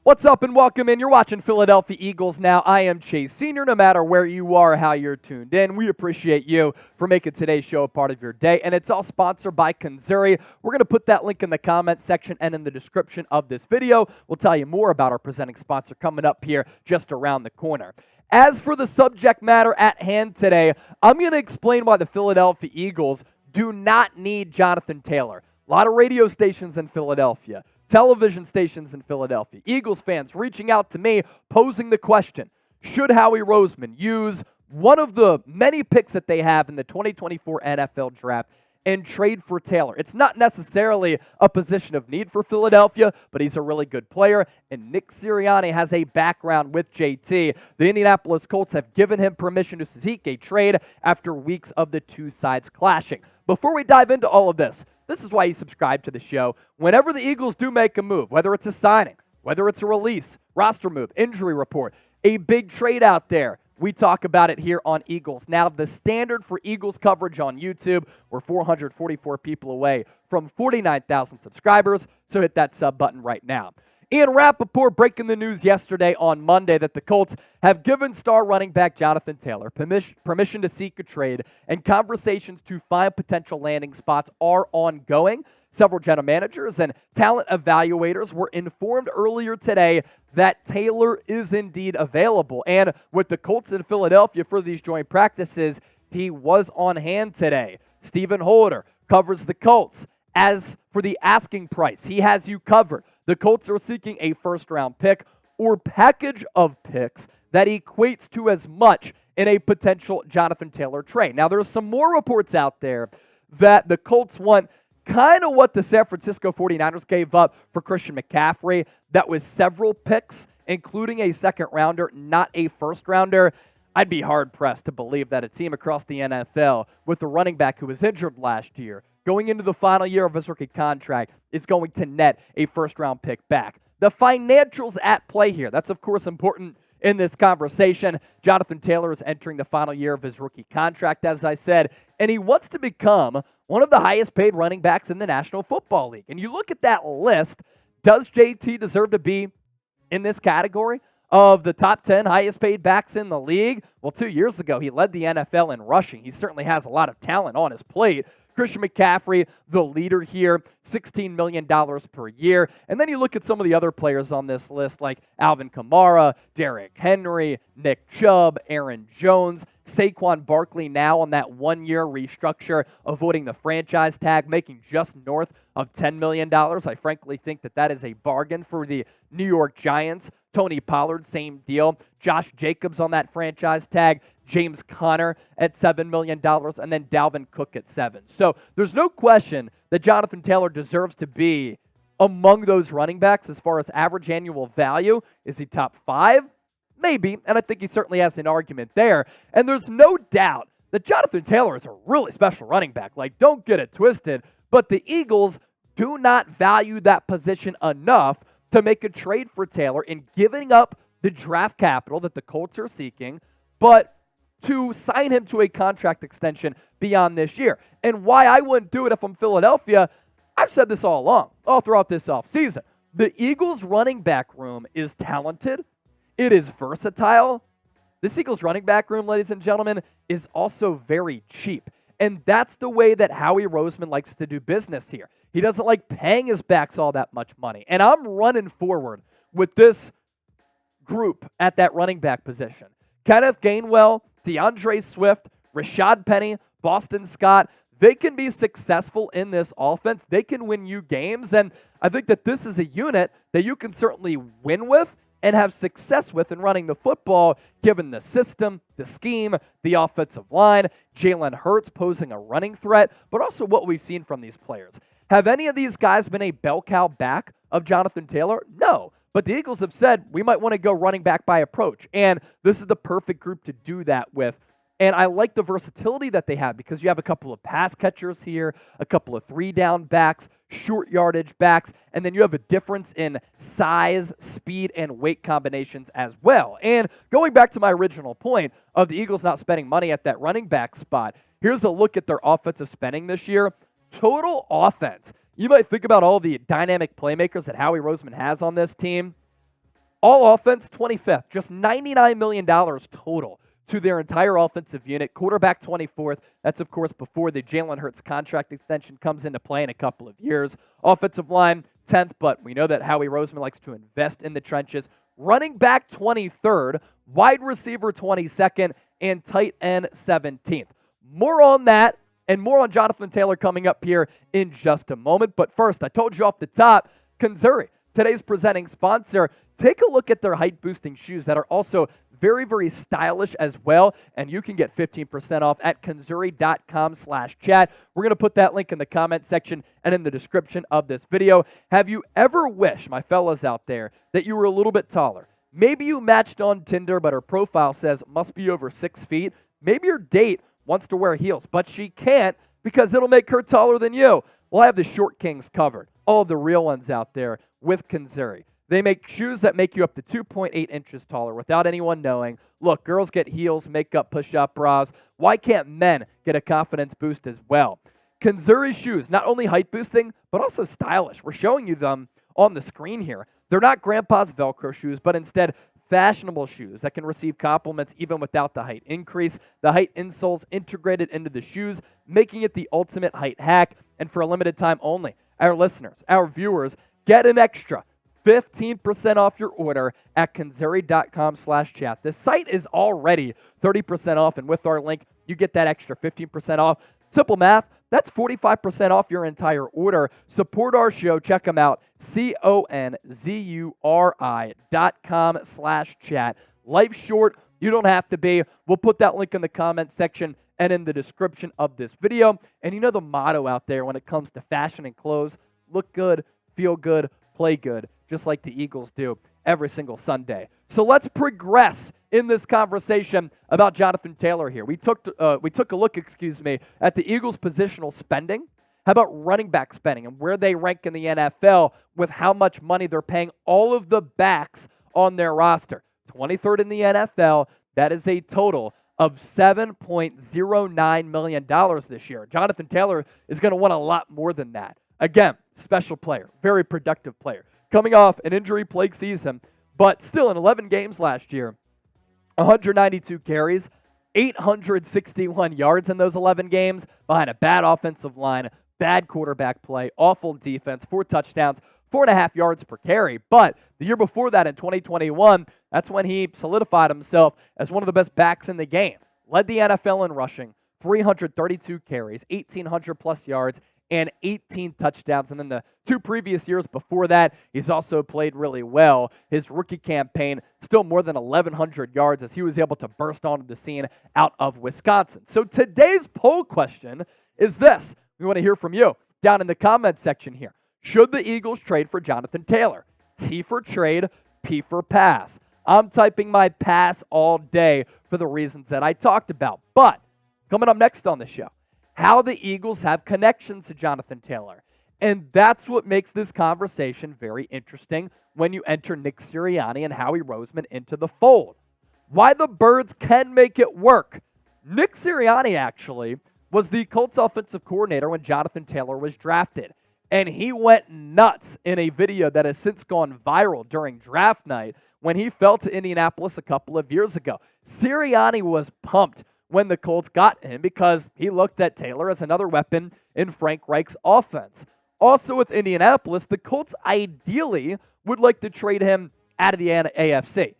What's up and welcome in. You're watching Philadelphia Eagles Now. I am Chase Sr. No matter where you are or how you're tuned in, we appreciate you for making today's show a part of your day. And it's all sponsored by Kanzuri. We're going to put that link in the comment section and in the description of this video. We'll tell you more about our presenting sponsor coming up here just around the corner. As for the subject matter at hand today, I'm going to explain why the Philadelphia Eagles do not need Jonathan Taylor. A lot of radio stations in Philadelphia, television stations in Philadelphia, Eagles fans reaching out to me, posing the question, should Howie Roseman use one of the many picks that they have in the 2024 NFL Draft and trade for Taylor? It's not necessarily a position of need for Philadelphia, but he's a really good player, and Nick Sirianni has a background with JT. The Indianapolis Colts have given him permission to seek a trade after weeks of the two sides clashing. Before we dive into all of this is why you subscribe to the show. Whenever the Eagles do make a move, whether it's a signing, whether it's a release, roster move, injury report, a big trade out there, we talk about it here on Eagles Now. The standard for Eagles coverage on YouTube, we're 444 people away from 49,000 subscribers, so hit that sub button right now. Ian Rappaport breaking the news yesterday on Monday that the Colts have given star running back Jonathan Taylor permission to seek a trade, and conversations to find potential landing spots are ongoing. Several general managers and talent evaluators were informed earlier today that Taylor is indeed available. And with the Colts in Philadelphia for these joint practices, he was on hand today. Stephen Holder covers the Colts. As for the asking price, he has you covered. The Colts are seeking a first-round pick or package of picks that equates to as much in a potential Jonathan Taylor trade. Now, there's some more reports out there that the Colts want kind of what the San Francisco 49ers gave up for Christian McCaffrey. That was several picks, including a second-rounder, not a first-rounder. I'd be hard-pressed to believe that a team across the NFL with a running back who was injured last year, going into the final year of his rookie contract, is going to net a first-round pick back. The financials at play here, that's of course important in this conversation. Jonathan Taylor is entering the final year of his rookie contract, as I said, and he wants to become one of the highest-paid running backs in the National Football League. And you look at that list, does JT deserve to be in this category of the top 10 highest-paid backs in the league? Well, 2 years ago, he led the NFL in rushing. He certainly has a lot of talent on his plate. Christian McCaffrey, the leader here, $16 million per year. And then you look at some of the other players on this list like Alvin Kamara, Derrick Henry, Nick Chubb, Aaron Jones, Saquon Barkley now on that one-year restructure, avoiding the franchise tag, making just north of $10 million. I frankly think that is a bargain for the New York Giants. Tony Pollard, same deal. Josh Jacobs on that franchise tag. James Conner at $7 million, and then Dalvin Cook at $7 million. So there's no question that Jonathan Taylor deserves to be among those running backs as far as average annual value. Is he top 5? Maybe, and I think he certainly has an argument there. And there's no doubt that Jonathan Taylor is a really special running back. Like, don't get it twisted, but the Eagles do not value that position enough to make a trade for Taylor in giving up the draft capital that the Colts are seeking, but to sign him to a contract extension beyond this year. And why I wouldn't do it if I'm Philadelphia, I've said this all along, all throughout this offseason. The Eagles' running back room is talented. It is versatile. This Eagles running back room, ladies and gentlemen, is also very cheap. And that's the way that Howie Roseman likes to do business here. He doesn't like paying his backs all that much money. And I'm running forward with this group at that running back position. Kenneth Gainwell, DeAndre Swift, Rashad Penny, Boston Scott, they can be successful in this offense. They can win you games, and I think that this is a unit that you can certainly win with and have success with in running the football, given the system, the scheme, the offensive line, Jalen Hurts posing a running threat, but also what we've seen from these players. Have any of these guys been a bell cow back of Jonathan Taylor? No. But the Eagles have said we might want to go running back by approach, and this is the perfect group to do that with. And I like the versatility that they have because you have a couple of pass catchers here, a couple of three-down backs, short yardage backs, and then you have a difference in size, speed, and weight combinations as well. And going back to my original point of the Eagles not spending money at that running back spot, here's a look at their offensive spending this year. Total offense. You might think about all the dynamic playmakers that Howie Roseman has on this team. All offense, 25th, just $99 million total to their entire offensive unit. Quarterback, 24th. That's, of course, before the Jalen Hurts contract extension comes into play in a couple of years. Offensive line, 10th, but we know that Howie Roseman likes to invest in the trenches. Running back, 23rd. Wide receiver, 22nd. And tight end, 17th. More on that and more on Jonathan Taylor coming up here in just a moment. But first, I told you off the top, Kanzuri, today's presenting sponsor. Take a look at their height-boosting shoes that are also very, very stylish as well, and you can get 15% off at kanzuri.com/chat. We're going to put that link in the comment section and in the description of this video. Have you ever wished, my fellas out there, that you were a little bit taller? Maybe you matched on Tinder, but her profile says must be over 6 feet. Maybe your date wants to wear heels, but she can't because it'll make her taller than you. Well, I have the short kings covered, all of the real ones out there with Kanzuri. They make shoes that make you up to 2.8 inches taller without anyone knowing. Look, girls get heels, makeup, push-up bras. Why can't men get a confidence boost as well? Kanzuri shoes, not only height boosting, but also stylish. We're showing you them on the screen here. They're not grandpa's Velcro shoes, but instead fashionable shoes that can receive compliments even without the height increase. The height insoles integrated into the shoes, making it the ultimate height hack. And for a limited time only, our listeners, our viewers, get an extra 15% off your order at kanzuri.com/chat. The site is already 30% off, and with our link, you get that extra 15% off. Simple math, that's 45% off your entire order. Support our show. Check them out, kanzuri.com/chat. Life's short. You don't have to be. We'll put that link in the comment section and in the description of this video. And you know the motto out there when it comes to fashion and clothes: look good, feel good, play good, just like the Eagles do every single Sunday. So let's progress in this conversation about Jonathan Taylor here. We took a look, at the Eagles' positional spending. How about running back spending and where they rank in the NFL with how much money they're paying all of the backs on their roster? 23rd in the NFL. That is a total of $7.09 million this year. Jonathan Taylor is going to want a lot more than that. Again, special player, very productive player. Coming off an injury-plagued season, but still in 11 games last year, 192 carries, 861 yards in those 11 games behind a bad offensive line, bad quarterback play, awful defense, 4 touchdowns, 4.5 yards per carry. But the year before that in 2021, that's when he solidified himself as one of the best backs in the game. Led the NFL in rushing, 332 carries, 1,800-plus yards, and 18 touchdowns. And then the 2 previous years before that, he's also played really well. His rookie campaign, still more than 1,100 yards as he was able to burst onto the scene out of Wisconsin. So today's poll question is this. We want to hear from you down in the comment section here. Should the Eagles trade for Jonathan Taylor? T for trade, P for pass. I'm typing my pass all day for the reasons that I talked about. But coming up next on the show, how the Eagles have connections to Jonathan Taylor. And that's what makes this conversation very interesting when you enter Nick Sirianni and Howie Roseman into the fold. Why the Birds can make it work. Nick Sirianni actually was the Colts offensive coordinator when Jonathan Taylor was drafted. And he went nuts in a video that has since gone viral during draft night when he fell to Indianapolis a couple of years ago. Sirianni was pumped when the Colts got him because he looked at Taylor as another weapon in Frank Reich's offense. Also with Indianapolis, the Colts ideally would like to trade him out of the AFC.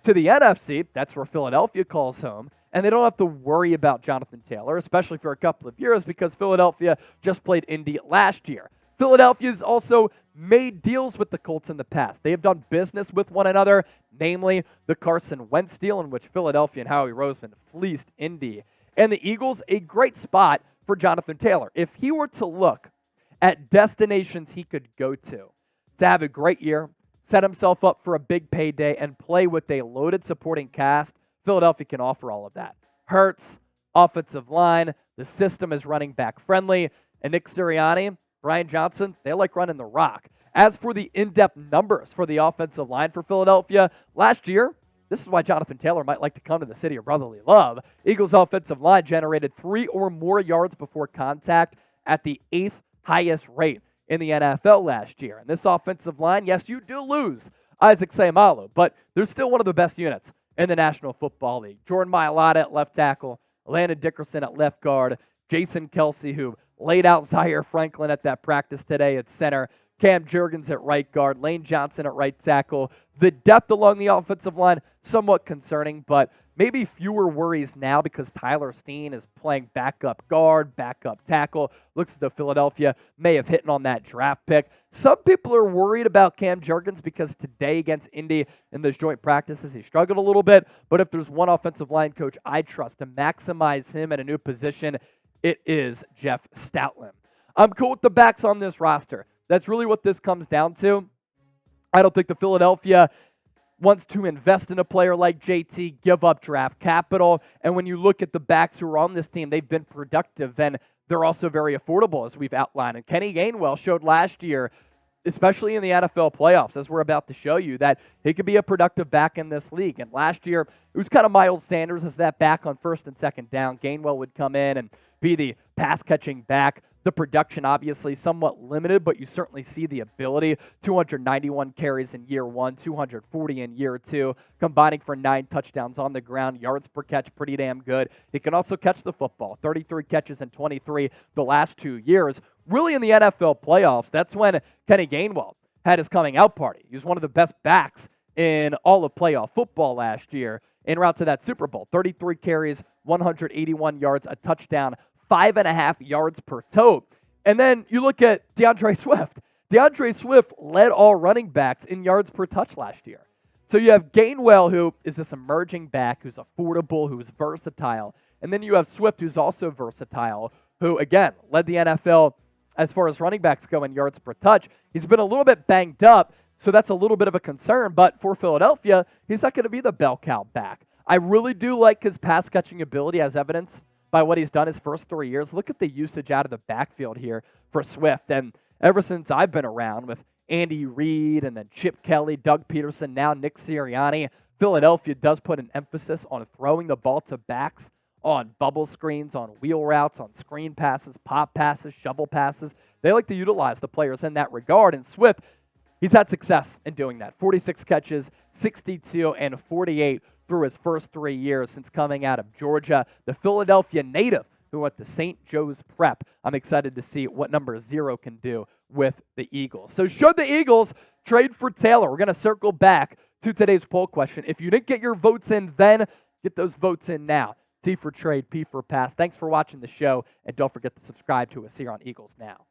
To the NFC, that's where Philadelphia calls home, and they don't have to worry about Jonathan Taylor, especially for a couple of years because Philadelphia just played Indy last year. Philadelphia's also made deals with the Colts in the past. They have done business with one another, namely the Carson Wentz deal in which Philadelphia and Howie Roseman fleeced Indy. And the Eagles, a great spot for Jonathan Taylor. If he were to look at destinations he could go to have a great year, set himself up for a big payday, and play with a loaded supporting cast, Philadelphia can offer all of that. Hurts, offensive line, the system is running back friendly, and Nick Sirianni, Brian Johnson, they like running the rock. As for the in-depth numbers for the offensive line for Philadelphia, last year, this is why Jonathan Taylor might like to come to the city of brotherly love. Eagles' offensive line generated 3 or more yards before contact at the 8th highest rate in the NFL last year. And this offensive line, yes, you do lose Isaac Seumalo, but they're still one of the best units in the National Football League. Jordan Mailata at left tackle, Landon Dickerson at left guard, Jason Kelsey, who laid out Zaire Franklin at that practice today at center, Cam Jurgens at right guard, Lane Johnson at right tackle. The depth along the offensive line, somewhat concerning, but maybe fewer worries now because Tyler Steen is playing backup guard, backup tackle. Looks as though Philadelphia may have hit on that draft pick. Some people are worried about Cam Jurgens because today against Indy in those joint practices, he struggled a little bit. But if there's one offensive line coach I trust to maximize him at a new position, it is Jeff Stoutland. I'm cool with the backs on this roster. That's really what this comes down to. I don't think the Philadelphia wants to invest in a player like JT, give up draft capital. And when you look at the backs who are on this team, they've been productive, and they're also very affordable, as we've outlined. And Kenny Gainwell showed last year, especially in the NFL playoffs, as we're about to show you, that he could be a productive back in this league. And last year, it was kind of Miles Sanders as that back on first and second down. Gainwell would come in and be the pass-catching back. The production, obviously, somewhat limited, but you certainly see the ability. 291 carries in year one, 240 in year two, combining for 9 touchdowns on the ground. Yards per catch, pretty damn good. He can also catch the football. 33 catches in 23 the last 2 years. Really, in the NFL playoffs, that's when Kenny Gainwell had his coming out party. He was one of the best backs in all of playoff football last year en route to that Super Bowl. 33 carries, 181 yards, a touchdown, 5.5 yards per tote. And then you look at DeAndre Swift. DeAndre Swift led all running backs in yards per touch last year. So you have Gainwell, who is this emerging back, who's affordable, who's versatile. And then you have Swift, who's also versatile, who, again, led the NFL as far as running backs go in yards per touch. He's been a little bit banged up, so that's a little bit of a concern. But for Philadelphia, he's not going to be the bell cow back. I really do like his pass-catching ability, as evidenced by what he's done his first 3 years. Look at the usage out of the backfield here for Swift. And ever since I've been around with Andy Reid and then Chip Kelly, Doug Peterson, now Nick Sirianni, Philadelphia does put an emphasis on throwing the ball to backs, on bubble screens, on wheel routes, on screen passes, pop passes, shovel passes. They like to utilize the players in that regard. And Swift, he's had success in doing that. 46 catches, 62 and 48 through his first 3 years since coming out of Georgia. The Philadelphia native who went to St. Joe's Prep. I'm excited to see what number 0 can do with the Eagles. So should the Eagles trade for Taylor? We're going to circle back to today's poll question. If you didn't get your votes in then, get those votes in now. T for trade, P for pass. Thanks for watching the show, and don't forget to subscribe to us here on Eagles Now.